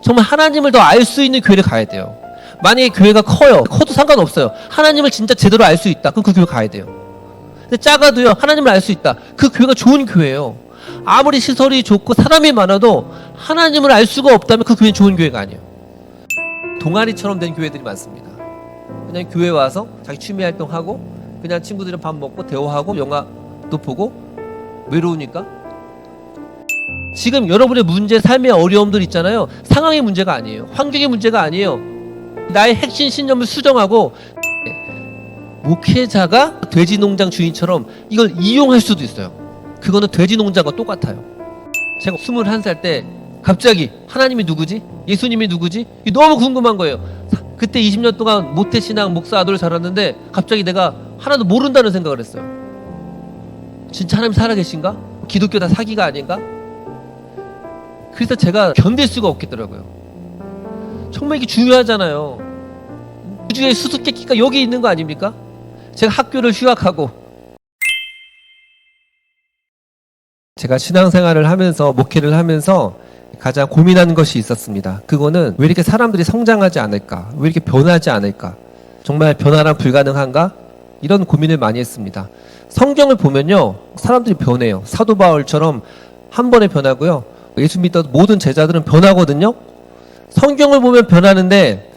정말 하나님을 더 알 수 있는 교회를 가야 돼요. 만약에 교회가 커도 상관없어요. 하나님을 진짜 제대로 알 수 있다. 그럼 그 교회 가야 돼요. 근데 작아도요, 하나님을 알 수 있다. 그 교회가 좋은 교회예요. 아무리 시설이 좋고 사람이 많아도 하나님을 알 수가 없다면 그 교회는 좋은 교회가 아니에요. 동아리처럼 된 교회들이 많습니다. 그냥 교회 와서 자기 취미 활동하고 그냥 친구들이랑 밥 먹고 대화하고 영화도 보고 외로우니까. 지금 여러분의 문제, 삶의 어려움들 있잖아요. 상황의 문제가 아니에요. 환경의 문제가 아니에요. 나의 핵심 신념을 수정하고 목회자가 돼지 농장 주인처럼 이걸 이용할 수도 있어요. 그거는 돼지 농장과 똑같아요. 제가 21살 때 갑자기 하나님이 누구지? 예수님이 누구지? 너무 궁금한 거예요. 그때 20년 동안 모태신앙 목사 아들을 살았는데 갑자기 내가 하나도 모른다는 생각을 했어요. 진짜 하나님 살아계신가? 기독교 다 사기가 아닌가? 그래서 제가 견딜 수가 없겠더라고요. 정말 이게 중요하잖아요. 우주의 수수께끼가 여기 있는 거 아닙니까? 제가 학교를 휴학하고 제가 신앙생활을 하면서 목회를 하면서 가장 고민하는 것이 있었습니다. 그거는 왜 이렇게 사람들이 성장하지 않을까? 왜 이렇게 변하지 않을까? 정말 변화란 불가능한가? 이런 고민을 많이 했습니다. 성경을 보면요, 사람들이 변해요. 사도 바울처럼 한 번에 변하고요. 예수 믿던 모든 제자들은 변하거든요. 성경을 보면 변하는데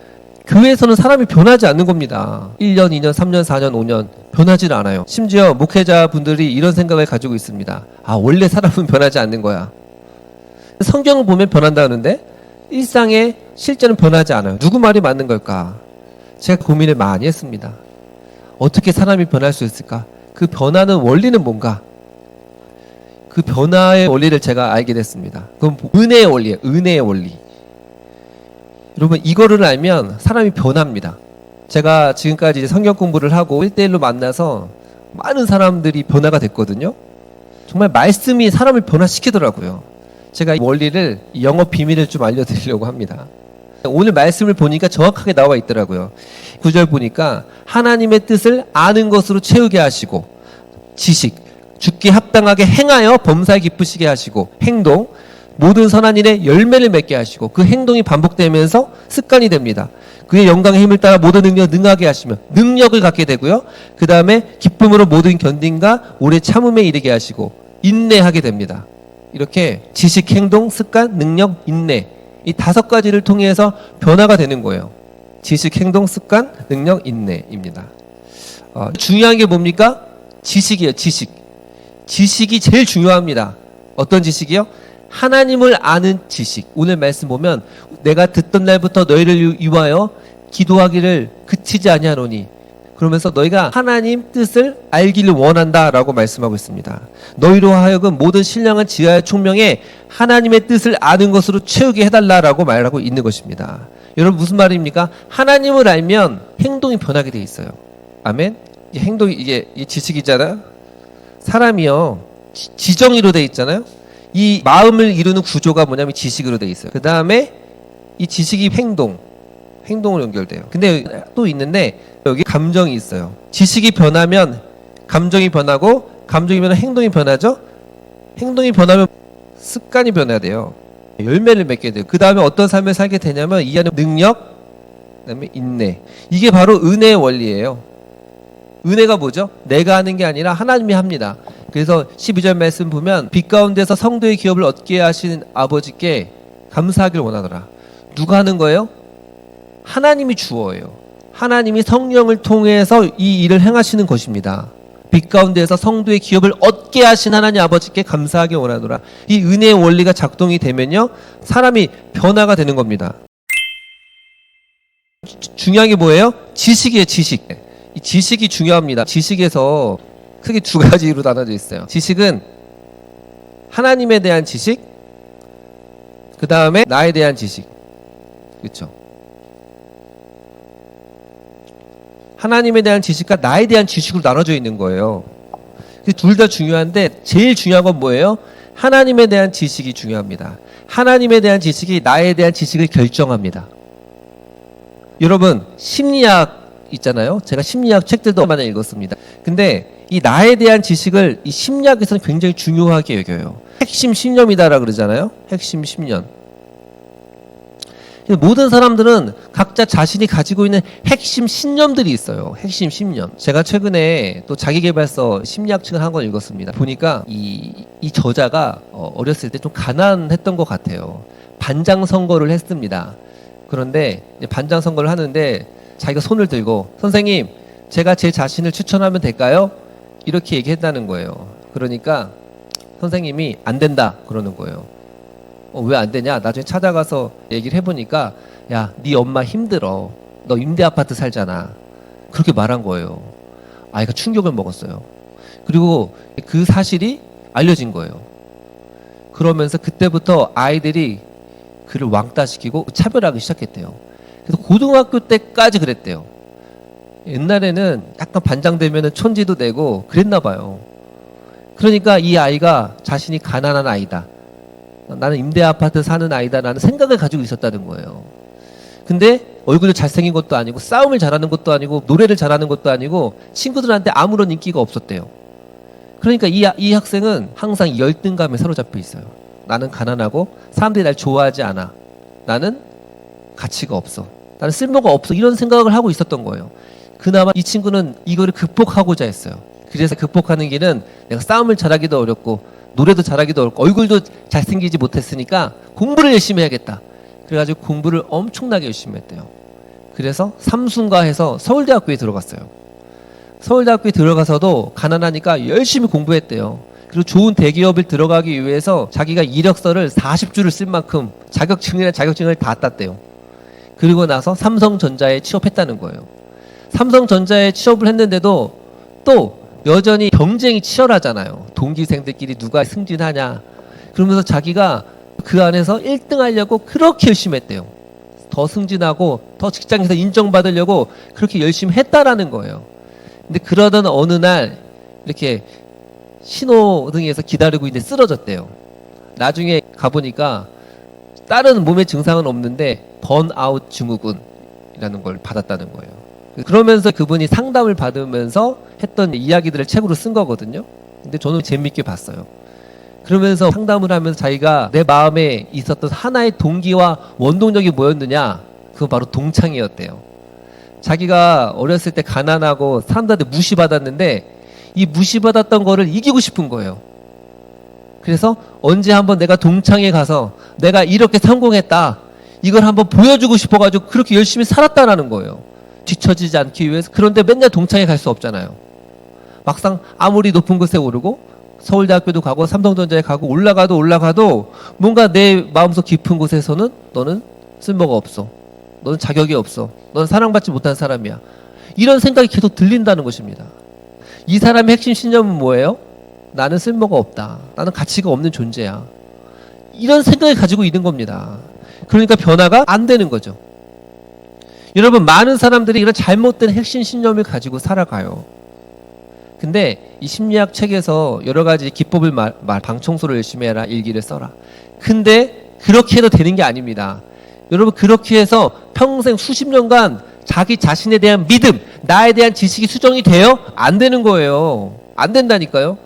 교회에서는 사람이 변하지 않는 겁니다. 1년, 2년, 3년, 4년, 5년 변하지 않아요. 심지어 목회자분들이 이런 생각을 가지고 있습니다. 원래 사람은 변하지 않는 거야. 성경을 보면 변한다는데 일상에 실제는 변하지 않아요. 누구 말이 맞는 걸까? 제가 고민을 많이 했습니다. 어떻게 사람이 변할 수 있을까? 그 변화는 원리는 뭔가? 그 변화의 원리를 제가 알게 됐습니다. 그건 은혜의 원리예요. 은혜의 원리. 여러분, 이거를 알면 사람이 변합니다. 제가 지금까지 이제 성경 공부를 하고 1대1로 만나서 많은 사람들이 변화가 됐거든요. 정말 말씀이 사람을 변화시키더라고요. 제가 이 원리를, 영업 비밀을 좀 알려드리려고 합니다. 오늘 말씀을 보니까 정확하게 나와 있더라고요. 9절 보니까 하나님의 뜻을 아는 것으로 채우게 하시고, 지식, 죽기 합당하게 행하여 범사에 기쁘시게 하시고, 행동, 모든 선한 일에 열매를 맺게 하시고, 그 행동이 반복되면서 습관이 됩니다. 그의 영광의 힘을 따라 모든 능력을 능하게 하시며 능력을 갖게 되고요. 그 다음에 기쁨으로 모든 견딘과 오래 참음에 이르게 하시고 인내하게 됩니다. 이렇게 지식, 행동, 습관, 능력, 인내, 이 5가지를 통해서 변화가 되는 거예요. 지식, 행동, 습관, 능력, 인내입니다. 중요한 게 뭡니까? 지식이에요. 지식이 제일 중요합니다. 어떤 지식이요? 하나님을 아는 지식. 오늘 말씀 보면 내가 듣던 날부터 너희를 위하여 기도하기를 그치지 아니하노니, 그러면서 너희가 하나님 뜻을 알기를 원한다라고 말씀하고 있습니다. 너희로 하여금 모든 신령한 지혜와 총명에 하나님의 뜻을 아는 것으로 채우게 해달라라고 말하고 있는 것입니다. 여러분, 무슨 말입니까? 하나님을 알면 행동이 변하게 돼 있어요. 아멘. 행동이 이게 지식이잖아요. 사람이요, 지정의로 돼 있잖아요. 이 마음을 이루는 구조가 뭐냐면 지식으로 돼 있어요. 그 다음에 이 지식이 행동으로 연결돼요. 근데 또 있는데 여기 감정이 있어요. 지식이 변하면 감정이 변하고, 감정이 변하면 행동이 변하죠. 행동이 변하면 습관이 변해야 돼요. 열매를 맺게 돼요. 그 다음에 어떤 삶을 살게 되냐면 이 안에 능력, 그 다음에 인내. 이게 바로 은혜의 원리예요. 은혜가 뭐죠? 내가 하는 게 아니라 하나님이 합니다. 그래서 12절 말씀 보면 빛 가운데서 성도의 기업을 얻게 하신 아버지께 감사하기를 원하더라. 누가 하는 거예요? 하나님이 주어예요. 하나님이 성령을 통해서 이 일을 행하시는 것입니다. 빛 가운데서 성도의 기업을 얻게 하신 하나님 아버지께 감사하기를 원하노라. 이 은혜의 원리가 작동이 되면요, 사람이 변화가 되는 겁니다. 중요한 게 뭐예요? 지식이에요. 지식. 이 지식이 중요합니다. 지식에서 크게 2가지로 나눠져 있어요. 지식은 하나님에 대한 지식, 그 다음에 나에 대한 지식. 그렇죠? 하나님에 대한 지식과 나에 대한 지식으로 나눠져 있는 거예요. 둘 다 중요한데 제일 중요한 건 뭐예요? 하나님에 대한 지식이 중요합니다. 하나님에 대한 지식이 나에 대한 지식을 결정합니다. 여러분, 심리학 있잖아요. 제가 심리학 책들도 얼마나 읽었습니다. 근데 이 나에 대한 지식을 이 심리학에서는 굉장히 중요하게 여겨요. 핵심 신념이다라고 그러잖아요. 핵심 신념. 모든 사람들은 각자 자신이 가지고 있는 핵심 신념들이 있어요. 핵심 신념. 제가 최근에 또 자기계발서 심리학책을 한 권 읽었습니다. 보니까 이 저자가 어렸을 때 좀 가난했던 것 같아요. 반장 선거를 했습니다. 그런데 반장 선거를 하는데 자기가 손을 들고 선생님, 제가 제 자신을 추천하면 될까요? 이렇게 얘기했다는 거예요. 그러니까 선생님이 안 된다 그러는 거예요. 왜 안 되냐? 나중에 찾아가서 얘기를 해보니까 야, 네 엄마 힘들어. 너 임대 아파트 살잖아. 그렇게 말한 거예요. 아이가 충격을 먹었어요. 그리고 그 사실이 알려진 거예요. 그러면서 그때부터 아이들이 그를 왕따시키고 차별하기 시작했대요. 그래서 고등학교 때까지 그랬대요. 옛날에는 약간 반장되면 촌지도 내고 그랬나 봐요. 그러니까 이 아이가 자신이 가난한 아이다, 나는 임대 아파트 사는 아이다라는 생각을 가지고 있었다는 거예요. 근데 얼굴이 잘생긴 것도 아니고 싸움을 잘하는 것도 아니고 노래를 잘하는 것도 아니고 친구들한테 아무런 인기가 없었대요. 그러니까 이 학생은 항상 열등감에 사로잡혀 있어요. 나는 가난하고 사람들이 날 좋아하지 않아. 나는 가치가 없어. 나는 쓸모가 없어. 이런 생각을 하고 있었던 거예요. 그나마 이 친구는 이거를 극복하고자 했어요. 그래서 극복하는 길은 내가 싸움을 잘하기도 어렵고 노래도 잘하기도 어렵고 얼굴도 잘생기지 못했으니까 공부를 열심히 해야겠다. 그래가지고 공부를 엄청나게 열심히 했대요. 그래서 삼순가해서 서울대학교에 들어갔어요. 서울대학교에 들어가서도 가난하니까 열심히 공부했대요. 그리고 좋은 대기업을 들어가기 위해서 자기가 이력서를 40줄을 쓸 만큼 자격증을 다 땄대요. 그리고 나서 삼성전자에 취업했다는 거예요. 삼성전자에 취업을 했는데도 또 여전히 경쟁이 치열하잖아요. 동기생들끼리 누가 승진하냐. 그러면서 자기가 그 안에서 1등 하려고 그렇게 열심히 했대요. 더 승진하고 더 직장에서 인정받으려고 그렇게 열심히 했다라는 거예요. 근데 그러던 어느 날 이렇게 신호등에서 기다리고 있는데 쓰러졌대요. 나중에 가보니까 다른 몸의 증상은 없는데 번아웃 증후군이라는 걸 받았다는 거예요. 그러면서 그분이 상담을 받으면서 했던 이야기들을 책으로 쓴 거거든요. 근데 저는 재밌게 봤어요. 그러면서 상담을 하면서 자기가 내 마음에 있었던 하나의 동기와 원동력이 뭐였느냐? 그건 바로 동창이었대요. 자기가 어렸을 때 가난하고 사람들한테 무시받았는데 이 무시받았던 거를 이기고 싶은 거예요. 그래서 언제 한번 내가 동창회 가서 내가 이렇게 성공했다, 이걸 한번 보여주고 싶어가지고 그렇게 열심히 살았다라는 거예요. 뒤처지지 않기 위해서. 그런데 맨날 동창회 갈 수 없잖아요. 막상 아무리 높은 곳에 오르고 서울대학교도 가고 삼성전자에 가고 올라가도 뭔가 내 마음속 깊은 곳에서는 너는 쓸모가 없어. 너는 자격이 없어. 너는 사랑받지 못한 사람이야. 이런 생각이 계속 들린다는 것입니다. 이 사람의 핵심 신념은 뭐예요? 나는 쓸모가 없다. 나는 가치가 없는 존재야. 이런 생각을 가지고 있는 겁니다. 그러니까 변화가 안 되는 거죠. 여러분, 많은 사람들이 이런 잘못된 핵심 신념을 가지고 살아가요. 근데 이 심리학 책에서 여러 가지 기법을 방 청소를 열심히 해라, 일기를 써라. 근데 그렇게 해도 되는 게 아닙니다. 여러분, 그렇게 해서 평생 수십 년간 자기 자신에 대한 믿음, 나에 대한 지식이 수정이 돼요? 안 되는 거예요. 안 된다니까요.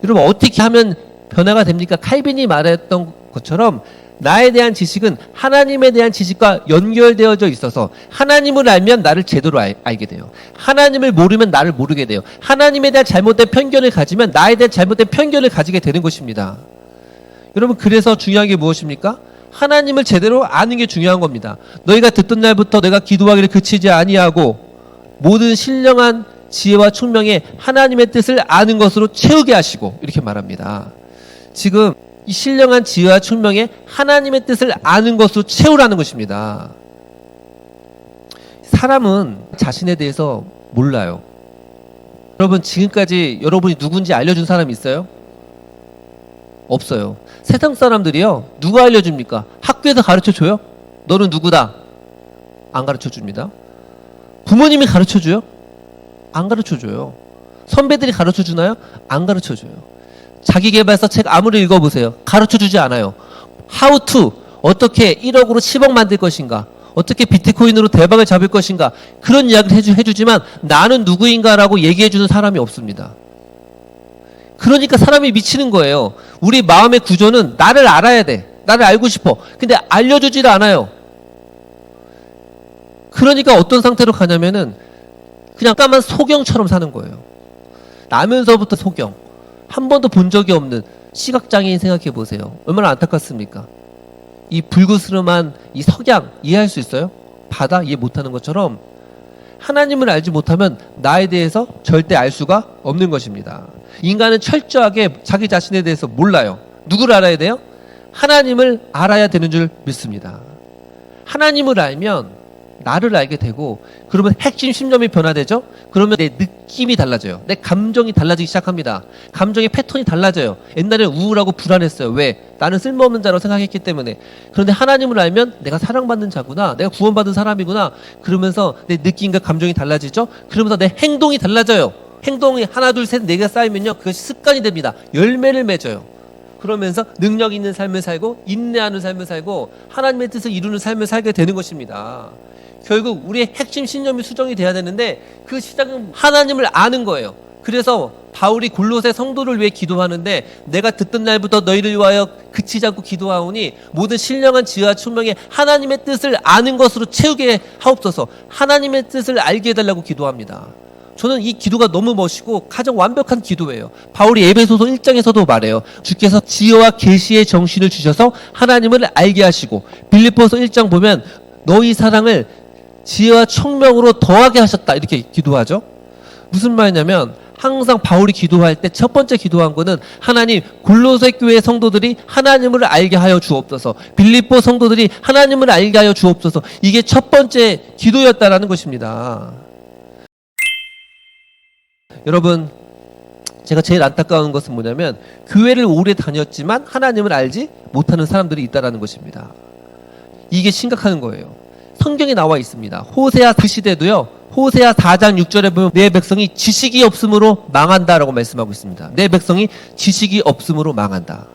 여러분, 어떻게 하면 변화가 됩니까? 칼빈이 말했던 것처럼 나에 대한 지식은 하나님에 대한 지식과 연결되어져 있어서 하나님을 알면 나를 제대로 알게 돼요. 하나님을 모르면 나를 모르게 돼요. 하나님에 대한 잘못된 편견을 가지면 나에 대한 잘못된 편견을 가지게 되는 것입니다. 여러분, 그래서 중요한 게 무엇입니까? 하나님을 제대로 아는 게 중요한 겁니다. 너희가 듣던 날부터 내가 기도하기를 그치지 아니하고 모든 신령한 지혜와 총명에 하나님의 뜻을 아는 것으로 채우게 하시고, 이렇게 말합니다. 지금 이 신령한 지혜와 총명에 하나님의 뜻을 아는 것으로 채우라는 것입니다. 사람은 자신에 대해서 몰라요. 여러분, 지금까지 여러분이 누군지 알려준 사람이 있어요? 없어요. 세상 사람들이요, 누가 알려줍니까? 학교에서 가르쳐줘요? 너는 누구다? 안 가르쳐줍니다. 부모님이 가르쳐줘요? 안 가르쳐줘요. 선배들이 가르쳐주나요? 안 가르쳐줘요. 자기계발서 책 아무리 읽어보세요. 가르쳐주지 않아요. How to, 어떻게 1억으로 10억 만들 것인가, 어떻게 비트코인으로 대박을 잡을 것인가, 그런 이야기를 해주지만 나는 누구인가라고 얘기해주는 사람이 없습니다. 그러니까 사람이 미치는 거예요. 우리 마음의 구조는 나를 알아야 돼. 나를 알고 싶어. 근데 알려주질 않아요. 그러니까 어떤 상태로 가냐면은 그냥 까만 소경처럼 사는 거예요. 나면서부터 소경. 한 번도 본 적이 없는 시각장애인 생각해 보세요. 얼마나 안타깝습니까? 이 불그스름한 이 석양 이해할 수 있어요? 바다 이해 못하는 것처럼 하나님을 알지 못하면 나에 대해서 절대 알 수가 없는 것입니다. 인간은 철저하게 자기 자신에 대해서 몰라요. 누구를 알아야 돼요? 하나님을 알아야 되는 줄 믿습니다. 하나님을 알면 나를 알게 되고, 그러면 핵심 신념이 변화되죠? 그러면 내 느낌이 달라져요. 내 감정이 달라지기 시작합니다. 감정의 패턴이 달라져요. 옛날에는 우울하고 불안했어요. 왜? 나는 쓸모없는 자라고 생각했기 때문에. 그런데 하나님을 알면 내가 사랑받는 자구나, 내가 구원받은 사람이구나, 그러면서 내 느낌과 감정이 달라지죠? 그러면서 내 행동이 달라져요. 행동이 하나 둘 셋 네 개가 쌓이면요, 그것이 습관이 됩니다. 열매를 맺어요. 그러면서 능력 있는 삶을 살고 인내하는 삶을 살고 하나님의 뜻을 이루는 삶을 살게 되는 것입니다. 결국 우리의 핵심 신념이 수정이 돼야 되는데, 그 시작은 하나님을 아는 거예요. 그래서 바울이 골로새 성도를 위해 기도하는데, 내가 듣던 날부터 너희를 위하여 그치지 않고 기도하오니 모든 신령한 지혜와 총명에 하나님의 뜻을 아는 것으로 채우게 하옵소서. 하나님의 뜻을 알게 해달라고 기도합니다. 저는 이 기도가 너무 멋있고 가장 완벽한 기도예요. 바울이 에베소서 1장에서도 말해요. 주께서 지혜와 계시의 정신을 주셔서 하나님을 알게 하시고, 빌립보서 1장 보면 너희 사랑을 지혜와 총명으로 더하게 하셨다, 이렇게 기도하죠. 무슨 말이냐면 항상 바울이 기도할 때 첫 번째 기도한 거는, 하나님, 골로새 교회 성도들이 하나님을 알게 하여 주옵소서, 빌립보 성도들이 하나님을 알게 하여 주옵소서. 이게 첫 번째 기도였다라는 것입니다. 여러분, 제가 제일 안타까운 것은 뭐냐면 교회를 오래 다녔지만 하나님을 알지 못하는 사람들이 있다는 것입니다. 이게 심각한 거예요. 성경에 나와 있습니다. 호세아 그 시대도요, 호세아 4장 6절에 보면 내 백성이 지식이 없음으로 망한다라고 말씀하고 있습니다. 내 백성이 지식이 없음으로 망한다.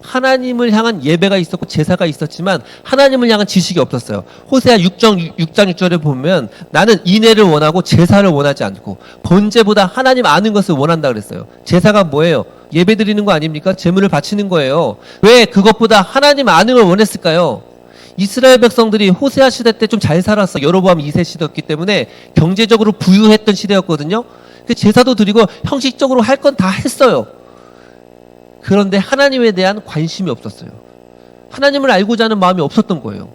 하나님을 향한 예배가 있었고 제사가 있었지만 하나님을 향한 지식이 없었어요. 호세아 6장 6절에 보면 나는 인애를 원하고 제사를 원하지 않고 번제보다 하나님 아는 것을 원한다 그랬어요. 제사가 뭐예요? 예배 드리는 거 아닙니까? 제물을 바치는 거예요. 왜 그것보다 하나님 아는 걸 원했을까요? 이스라엘 백성들이 호세아 시대 때 좀 잘 살았어. 여로보암 2세 시대였기 때문에 경제적으로 부유했던 시대였거든요. 제사도 드리고 형식적으로 할 건 다 했어요. 그런데 하나님에 대한 관심이 없었어요. 하나님을 알고자 하는 마음이 없었던 거예요.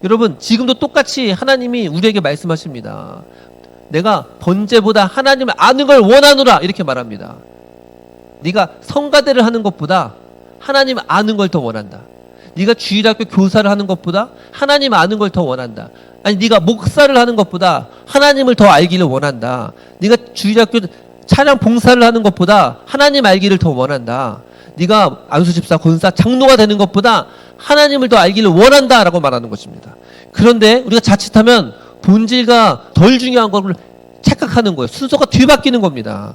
여러분, 지금도 똑같이 하나님이 우리에게 말씀하십니다. 내가 번제보다 하나님을 아는 걸 원하노라, 이렇게 말합니다. 네가 성가대를 하는 것보다 하나님 아는 걸 더 원한다. 네가 주일학교 교사를 하는 것보다 하나님 아는 걸 더 원한다. 아니, 네가 목사를 하는 것보다 하나님을 더 알기를 원한다. 네가 주일학교 찬양 봉사를 하는 것보다 하나님 알기를 더 원한다. 네가 안수집사, 권사, 장로가 되는 것보다 하나님을 더 알기를 원한다라고 말하는 것입니다. 그런데 우리가 자칫하면 본질과 덜 중요한 걸 착각하는 거예요. 순서가 뒤바뀌는 겁니다.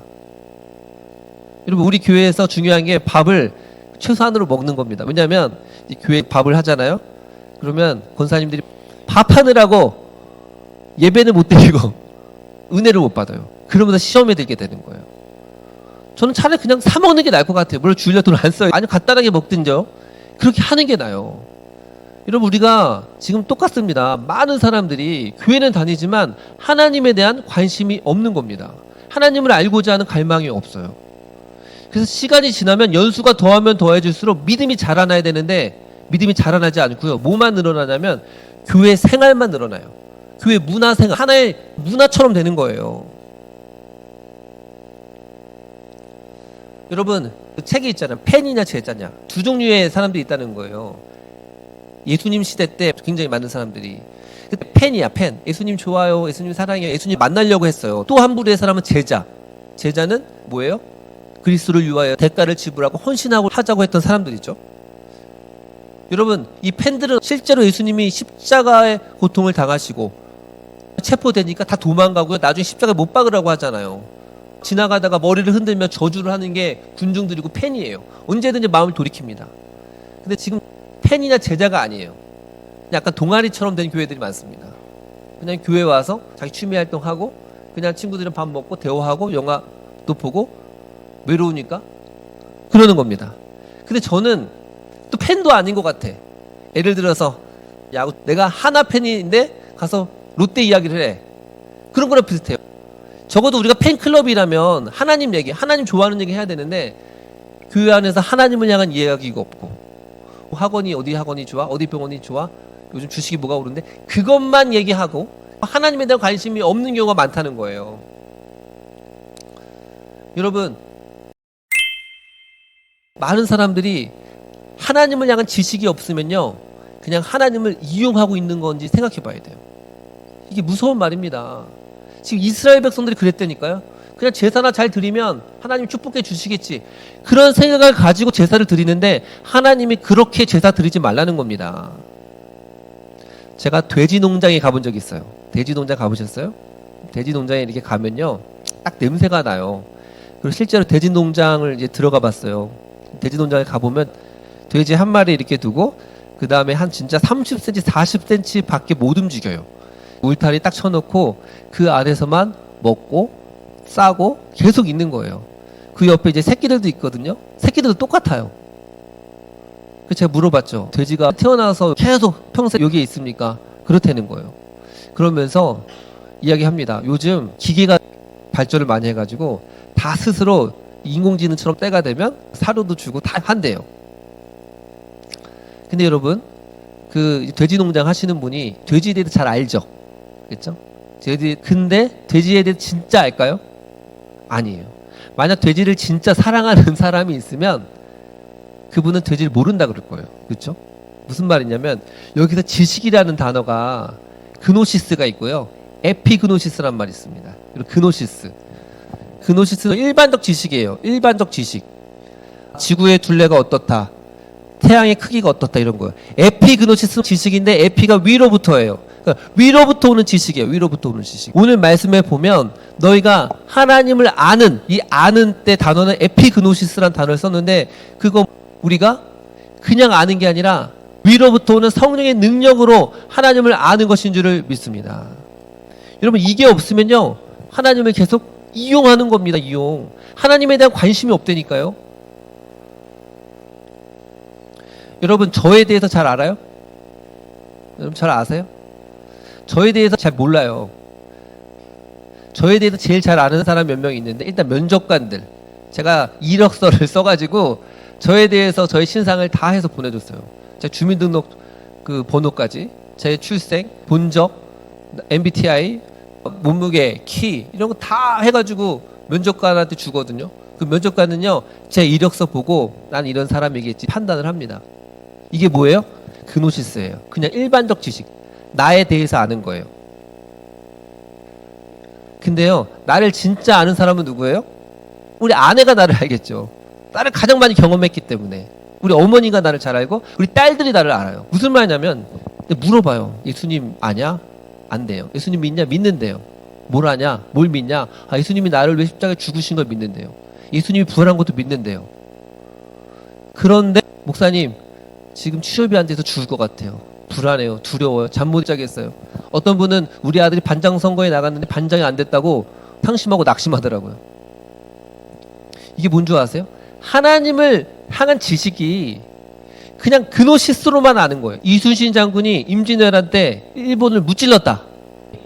여러분, 우리 교회에서 중요한 게 밥을 최소한으로 먹는 겁니다. 왜냐하면 이 교회 밥을 하잖아요. 그러면 권사님들이 밥하느라고 예배는 못 드리고 은혜를 못 받아요. 그러면서 시험에 들게 되는 거예요. 저는 차라리 그냥 사 먹는 게 나을 것 같아요. 물론 주일날 돈 안 써요. 아니, 간단하게 먹든죠. 그렇게 하는 게 나아요. 여러분, 우리가 지금 똑같습니다. 많은 사람들이 교회는 다니지만 하나님에 대한 관심이 없는 겁니다. 하나님을 알고자 하는 갈망이 없어요. 그래서 시간이 지나면 연수가 더하면 더해질수록 믿음이 자라나야 되는데 믿음이 자라나지 않고요. 뭐만 늘어나냐면 교회 생활만 늘어나요. 교회 문화 생활, 하나의 문화처럼 되는 거예요. 여러분, 그 책이 있잖아요. 펜이냐 제자냐. 두 종류의 사람들이 있다는 거예요. 예수님 시대 때 굉장히 많은 사람들이 그때 펜이야, 펜. 예수님 좋아요, 예수님 사랑해요, 예수님 만나려고 했어요. 또 한 부류의 사람은 제자. 제자는 뭐예요? 그리스도를 위하여 대가를 지불하고 헌신하고 하자고 했던 사람들이죠. 여러분, 이 펜들은 실제로 예수님이 십자가의 고통을 당하시고 체포되니까 다 도망가고요. 나중에 십자가에 못 박으라고 하잖아요. 지나가다가 머리를 흔들며 저주를 하는 게 군중들이고 펜이에요. 언제든지 마음을 돌이킵니다. 근데 지금 펜이나 제자가 아니에요. 약간 동아리처럼 된 교회들이 많습니다. 그냥 교회 와서 자기 취미 활동하고 그냥 친구들은 밥 먹고 대화하고 영화도 보고 외로우니까 그러는 겁니다. 근데 저는 또 팬도 아닌 것 같아. 예를 들어서 야구, 내가 하나 팬인데 가서 롯데 이야기를 해. 그런 거랑 비슷해요. 적어도 우리가 팬클럽이라면 하나님 얘기, 하나님 좋아하는 얘기 해야 되는데 교회 안에서 하나님을 향한 이야기가 없고 학원이 어디 학원이 좋아? 어디 병원이 좋아? 요즘 주식이 뭐가 오르는데 그것만 얘기하고 하나님에 대한 관심이 없는 경우가 많다는 거예요. 여러분, 많은 사람들이 하나님을 향한 지식이 없으면요 그냥 하나님을 이용하고 있는 건지 생각해 봐야 돼요. 이게 무서운 말입니다. 지금 이스라엘 백성들이 그랬다니까요. 그냥 제사나 잘 드리면 하나님 축복해 주시겠지, 그런 생각을 가지고 제사를 드리는데 하나님이 그렇게 제사 드리지 말라는 겁니다. 제가 돼지 농장에 가본 적이 있어요. 돼지 농장 가보셨어요? 돼지 농장에 이렇게 가면요 딱 냄새가 나요. 그리고 실제로 돼지 농장을 이제 들어가 봤어요. 돼지 농장에 가보면 돼지 한 마리 이렇게 두고 그 다음에 한 진짜 30cm 40cm 밖에 못 움직여요. 울타리 딱 쳐놓고 그 안에서만 먹고 싸고 계속 있는 거예요. 그 옆에 이제 새끼들도 있거든요. 새끼들도 똑같아요. 그래서 제가 물어봤죠. 돼지가 태어나서 계속 평생 여기에 있습니까? 그렇다는 거예요. 그러면서 이야기합니다. 요즘 기계가 발전을 많이 해가지고 다 스스로 인공지능처럼 때가 되면 사료도 주고 다 한대요. 근데 여러분, 그 돼지 농장 하시는 분이 돼지에 대해서 잘 알죠? 그렇죠? 근데 돼지에 대해서 진짜 알까요? 아니에요. 만약 돼지를 진짜 사랑하는 사람이 있으면 그분은 돼지를 모른다 그럴 거예요. 그렇죠? 무슨 말이냐면 여기서 지식이라는 단어가 그노시스가 있고요, 에피그노시스란 말이 있습니다. 그리고 그노시스는 일반적 지식이에요. 일반적 지식. 지구의 둘레가 어떻다, 태양의 크기가 어떻다, 이런 거예요. 에피그노시스는 지식인데 에피가 위로부터예요. 그러니까 위로부터 오는 지식이에요. 위로부터 오는 지식. 오늘 말씀에 보면 너희가 하나님을 아는, 이 아는 때 단어는 에피그노시스라는 단어를 썼는데 그거 우리가 그냥 아는 게 아니라 위로부터 오는 성령의 능력으로 하나님을 아는 것인 줄을 믿습니다. 여러분, 이게 없으면요 하나님을 계속 이용하는 겁니다. 이용. 하나님에 대한 관심이 없다니까요. 여러분, 저에 대해서 잘 알아요? 여러분 잘 아세요? 저에 대해서 잘 몰라요. 저에 대해서 제일 잘 아는 사람 몇 명 있는데 일단 면접관들, 제가 이력서를 써가지고 저에 대해서 저의 신상을 다 해서 보내줬어요. 제 주민등록 그 번호까지, 제 출생, 본적, MBTI, 몸무게, 키 이런 거 다 해가지고 면접관한테 주거든요. 그 면접관은요 제 이력서 보고 난 이런 사람이겠지 판단을 합니다. 이게 뭐예요? 그노시스예요. 그냥 일반적 지식, 나에 대해서 아는 거예요. 근데요 나를 진짜 아는 사람은 누구예요? 우리 아내가 나를 알겠죠. 나를 가장 많이 경험했기 때문에. 우리 어머니가 나를 잘 알고 우리 딸들이 나를 알아요. 무슨 말이냐면 물어봐요. 예수님 아냐? 안 돼요. 예수님 믿냐? 믿는데요. 뭘 아냐? 뭘 믿냐? 아, 예수님이 나를 왜 십자가에 죽으신 걸 믿는데요. 예수님이 부활한 것도 믿는데요. 그런데 목사님 지금 취업이 안 돼서 죽을 것 같아요. 불안해요. 두려워요. 잠 못 자겠어요. 어떤 분은 우리 아들이 반장 선거에 나갔는데 반장이 안 됐다고 상심하고 낙심하더라고요. 이게 뭔 줄 아세요? 하나님을 향한 지식이 그냥 그노시스로만 아는 거예요. 이순신 장군이 임진왜란 때 일본을 무찔렀다,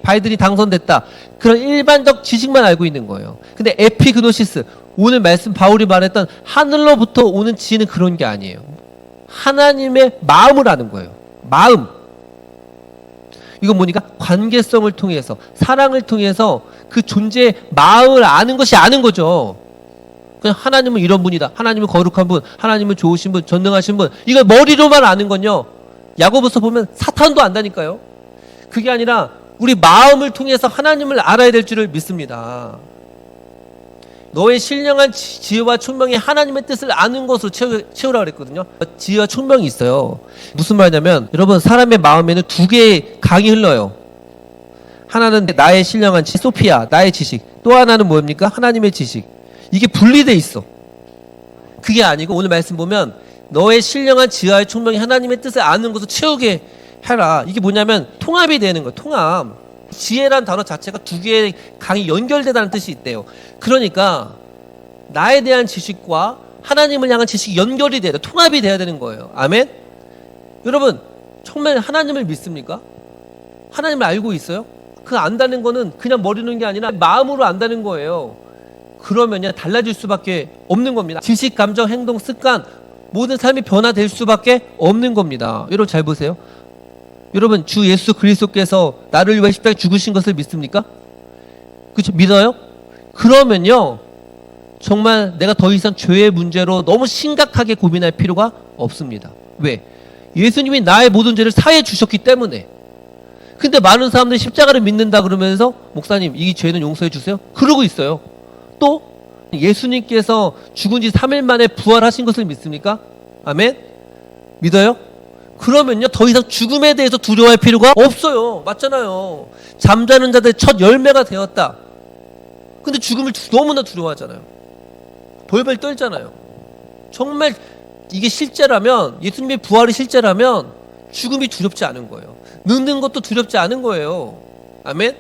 바이든이 당선됐다, 그런 일반적 지식만 알고 있는 거예요. 근데 에피그노시스, 오늘 말씀 바울이 말했던 하늘로부터 오는 지혜는 그런 게 아니에요. 하나님의 마음을 아는 거예요. 마음. 이건 뭐니까? 관계성을 통해서, 사랑을 통해서 그 존재의 마음을 아는 것이 아는 거죠. 그냥 하나님은 이런 분이다, 하나님은 거룩한 분, 하나님은 좋으신 분, 전능하신 분, 이걸 머리로만 아는 건요 야고보서 보면 사탄도 안다니까요. 그게 아니라 우리 마음을 통해서 하나님을 알아야 될 줄을 믿습니다. 너의 신령한 지혜와 총명이 하나님의 뜻을 아는 것으로 채우라고 그랬거든요. 지혜와 총명이 있어요. 무슨 말이냐면 여러분, 사람의 마음에는 두 개의 강이 흘러요. 하나는 나의 신령한 소피아, 나의 지식, 또 하나는 뭡니까? 하나님의 지식. 이게 분리돼 있어. 그게 아니고 오늘 말씀 보면 너의 신령한 지혜와 총명이 하나님의 뜻을 아는 것을 채우게 해라. 이게 뭐냐면 통합이 되는 거예요. 통합. 지혜란 단어 자체가 두 개의 강이 연결되다는 뜻이 있대요. 그러니까 나에 대한 지식과 하나님을 향한 지식이 연결이 돼야 돼. 통합이 돼야 되는 거예요. 아멘? 여러분, 정말 하나님을 믿습니까? 하나님을 알고 있어요? 그 안다는 거는 그냥 머리는 게 아니라 마음으로 안다는 거예요. 그러면요 달라질 수밖에 없는 겁니다. 지식, 감정, 행동, 습관 모든 삶이 변화될 수밖에 없는 겁니다. 여러분 잘 보세요. 여러분 주 예수 그리스도께서 나를 위해 십자가에 죽으신 것을 믿습니까? 그렇죠? 믿어요? 그러면요 정말 내가 더 이상 죄의 문제로 너무 심각하게 고민할 필요가 없습니다. 왜? 예수님이 나의 모든 죄를 사해 주셨기 때문에. 근데 많은 사람들이 십자가를 믿는다 그러면서 목사님 이 죄는 용서해 주세요? 그러고 있어요. 또 예수님께서 죽은 지 3일 만에 부활하신 것을 믿습니까? 아멘? 믿어요? 그러면요 더 이상 죽음에 대해서 두려워할 필요가 없어요. 맞잖아요. 잠자는 자들의 첫 열매가 되었다. 근데 죽음을 너무나 두려워하잖아요. 벌벌 떨잖아요. 정말 이게 실제라면, 예수님의 부활이 실제라면 죽음이 두렵지 않은 거예요. 늙는 것도 두렵지 않은 거예요. 아멘?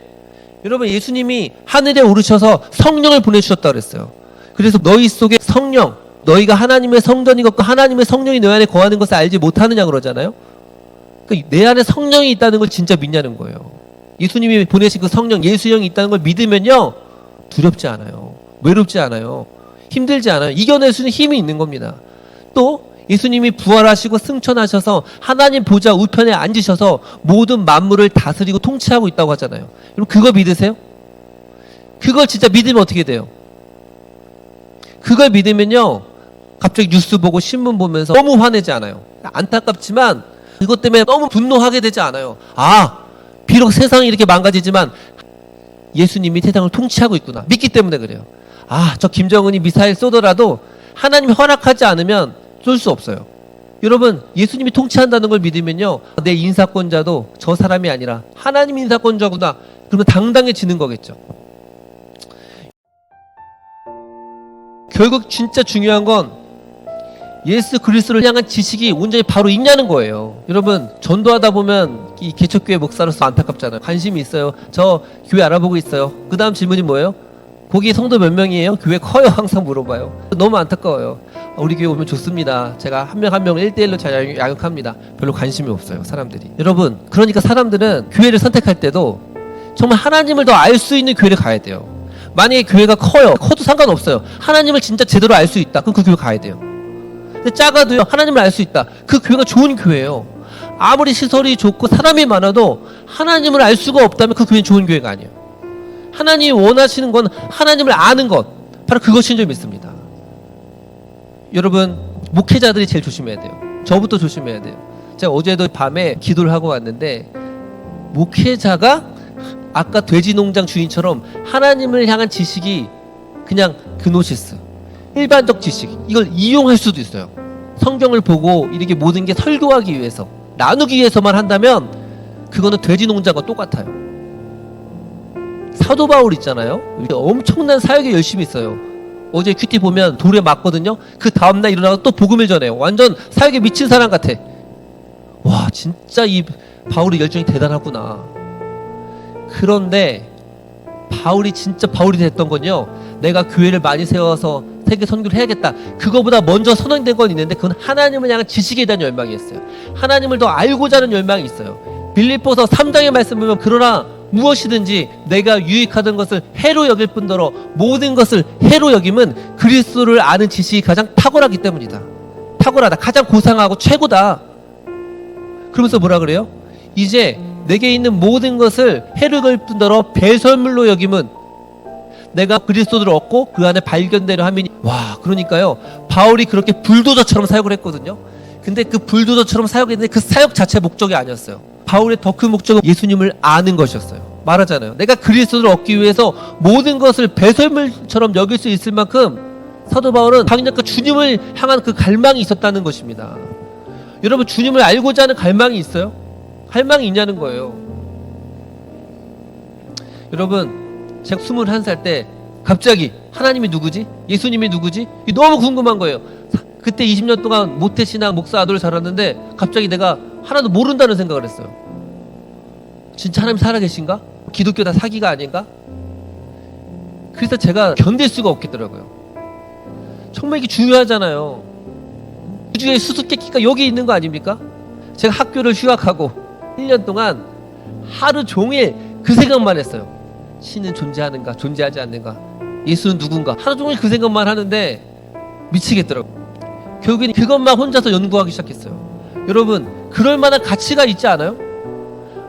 여러분 예수님이 하늘에 오르셔서 성령을 보내주셨다고 그랬어요. 그래서 너희 속에 성령, 너희가 하나님의 성전이 걷고 하나님의 성령이 너희 안에 거하는 것을 알지 못하느냐 그러잖아요. 그러니까 내 안에 성령이 있다는 걸 진짜 믿냐는 거예요. 예수님이 보내신 그 성령, 예수 형이 있다는 걸 믿으면요 두렵지 않아요. 외롭지 않아요. 힘들지 않아요. 이겨낼 수 있는 힘이 있는 겁니다. 또 예수님이 부활하시고 승천하셔서 하나님 보좌 우편에 앉으셔서 모든 만물을 다스리고 통치하고 있다고 하잖아요. 여러분 그거 믿으세요? 그걸 진짜 믿으면 어떻게 돼요? 그걸 믿으면요 갑자기 뉴스 보고 신문 보면서 너무 화내지 않아요. 안타깝지만 그것 때문에 너무 분노하게 되지 않아요. 아 비록 세상이 이렇게 망가지지만 예수님이 세상을 통치하고 있구나 믿기 때문에 그래요. 아 저 김정은이 미사일 쏘더라도 하나님이 허락하지 않으면 쏠 수 없어요. 여러분 예수님이 통치한다는 걸 믿으면요 내 인사권자도 저 사람이 아니라 하나님 인사권자구나 그러면 당당해지는 거겠죠. 결국 진짜 중요한 건 예수 그리스도를 향한 지식이 온전히 바로 있냐는 거예요. 여러분 전도하다 보면 이 개척교회 목사로서 안타깝잖아요. 관심이 있어요. 저 교회 알아보고 있어요. 그 다음 질문이 뭐예요? 거기 성도 몇 명이에요? 교회 커요? 항상 물어봐요. 너무 안타까워요. 우리 교회 오면 좋습니다. 제가 한 명 한 명을 1대1로 잘 양육합니다. 별로 관심이 없어요 사람들이. 여러분 그러니까 사람들은 교회를 선택할 때도 정말 하나님을 더 알 수 있는 교회를 가야 돼요. 만약에 교회가 커도 상관없어요. 하나님을 진짜 제대로 알 수 있다. 그럼 그 교회 가야 돼요. 근데 작아도요 하나님을 알 수 있다. 그 교회가 좋은 교회예요. 아무리 시설이 좋고 사람이 많아도 하나님을 알 수가 없다면 그 교회는 좋은 교회가 아니에요. 하나님이 원하시는 건 하나님을 아는 것, 바로 그것인 줄 믿습니다. 여러분 목회자들이 제일 조심해야 돼요. 저부터 조심해야 돼요. 제가 어제도 밤에 기도를 하고 왔는데 목회자가 아까 돼지 농장 주인처럼 하나님을 향한 지식이 그냥 그노시스, 일반적 지식, 이걸 이용할 수도 있어요. 성경을 보고 이렇게 모든 게 설교하기 위해서, 나누기 위해서만 한다면 그거는 돼지 농장과 똑같아요. 사도 바울 있잖아요. 엄청난 사역에 열심히 있어요. 어제 큐티 보면 돌에 맞거든요. 그 다음날 일어나서 또 복음을 전해요. 완전 사역에 미친 사람 같아. 와 진짜 이 바울의 열정이 대단하구나. 그런데 바울이 진짜 바울이 됐던 건요, 내가 교회를 많이 세워서 세계 선교를 해야겠다, 그거보다 먼저 선언된 건 있는데 그건 하나님을 향한 지식에 대한 열망이었어요. 하나님을 더 알고자 하는 열망이 있어요. 빌립보서 3장의 말씀 보면 그러나 무엇이든지 내가 유익하던 것을 해로 여길 뿐더러 모든 것을 해로 여김은 그리스도를 아는 지식이 가장 탁월하기 때문이다. 탁월하다, 가장 고상하고 최고다. 그러면서 뭐라 그래요? 이제 내게 있는 모든 것을 해로 여길 뿐더러 배설물로 여김은 내가 그리스도를 얻고 그 안에 발견되려 함이니. 와, 그러니까요 바울이 그렇게 불도저처럼 사역을 했거든요. 근데 그 불도저처럼 사역했는데 그 사역 자체 목적이 아니었어요. 바울의 더 큰 목적은 예수님을 아는 것이었어요. 말하잖아요. 내가 그리스도를 얻기 위해서 모든 것을 배설물처럼 여길 수 있을 만큼 사도 바울은 당연히 주님을 향한 그 갈망이 있었다는 것입니다. 여러분 주님을 알고자 하는 갈망이 있어요? 갈망이 있냐는 거예요. 여러분 제가 21살 때 갑자기 하나님이 누구지? 예수님이 누구지? 너무 궁금한 거예요. 그때 20년 동안 모태신앙 목사 아들을 자랐는데 갑자기 내가 하나도 모른다는 생각을 했어요. 진짜 하나님 살아계신가? 기독교 다 사기가 아닌가? 그래서 제가 견딜 수가 없겠더라고요. 정말 이게 중요하잖아요. 우주의 수수께끼가 여기 있는 거 아닙니까? 제가 학교를 휴학하고 1년 동안 하루 종일 그 생각만 했어요. 신은 존재하는가, 존재하지 않는가, 예수는 누군가, 하루 종일 그 생각만 하는데 미치겠더라고요. 결국엔 그것만 혼자서 연구하기 시작했어요. 여러분, 그럴 만한 가치가 있지 않아요?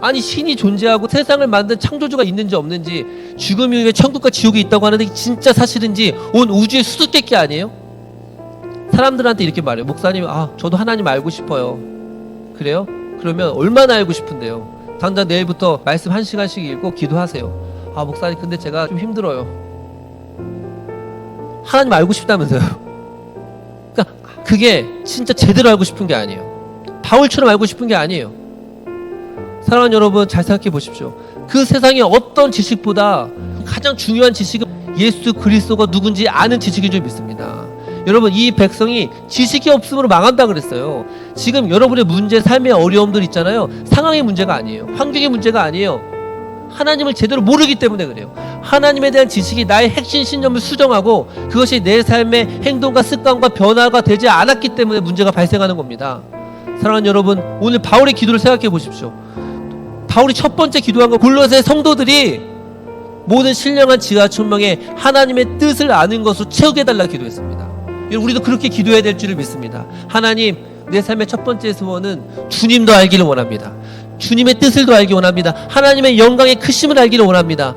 아니, 신이 존재하고 세상을 만든 창조주가 있는지 없는지, 죽음 이후에 천국과 지옥이 있다고 하는데 진짜 사실인지 온 우주의 수수께끼 아니에요? 사람들한테 이렇게 말해요. 목사님, 저도 하나님 알고 싶어요. 그래요? 그러면 얼마나 알고 싶은데요? 당장 내일부터 말씀 1시간씩 읽고 기도하세요. 목사님, 근데 제가 좀 힘들어요. 하나님 알고 싶다면서요. 그러니까 그게 진짜 제대로 알고 싶은 게 아니에요. 바울처럼 알고 싶은 게 아니에요. 사랑하는 여러분, 잘 생각해 보십시오. 그 세상의 어떤 지식보다 가장 중요한 지식은 예수 그리스도가 누군지 아는 지식인 줄 믿습니다. 여러분, 이 백성이 지식이 없음으로 망한다 그랬어요. 지금 여러분의 문제, 삶의 어려움들 있잖아요. 상황의 문제가 아니에요. 환경의 문제가 아니에요. 하나님을 제대로 모르기 때문에 그래요. 하나님에 대한 지식이 나의 핵심 신념을 수정하고 그것이 내 삶의 행동과 습관과 변화가 되지 않았기 때문에 문제가 발생하는 겁니다. 사랑하는 여러분, 오늘 바울의 기도를 생각해 보십시오. 바울이 첫 번째 기도한 건 골로새 성도들이 모든 신령한 지혜와 총명에 하나님의 뜻을 아는 것으로 채우게 해달라 기도했습니다. 우리도 그렇게 기도해야 될 줄을 믿습니다. 하나님, 내 삶의 첫 번째 소원은 주님도 알기를 원합니다. 주님의 뜻을 더 알기 원합니다. 하나님의 영광의 크심을 알기를 원합니다.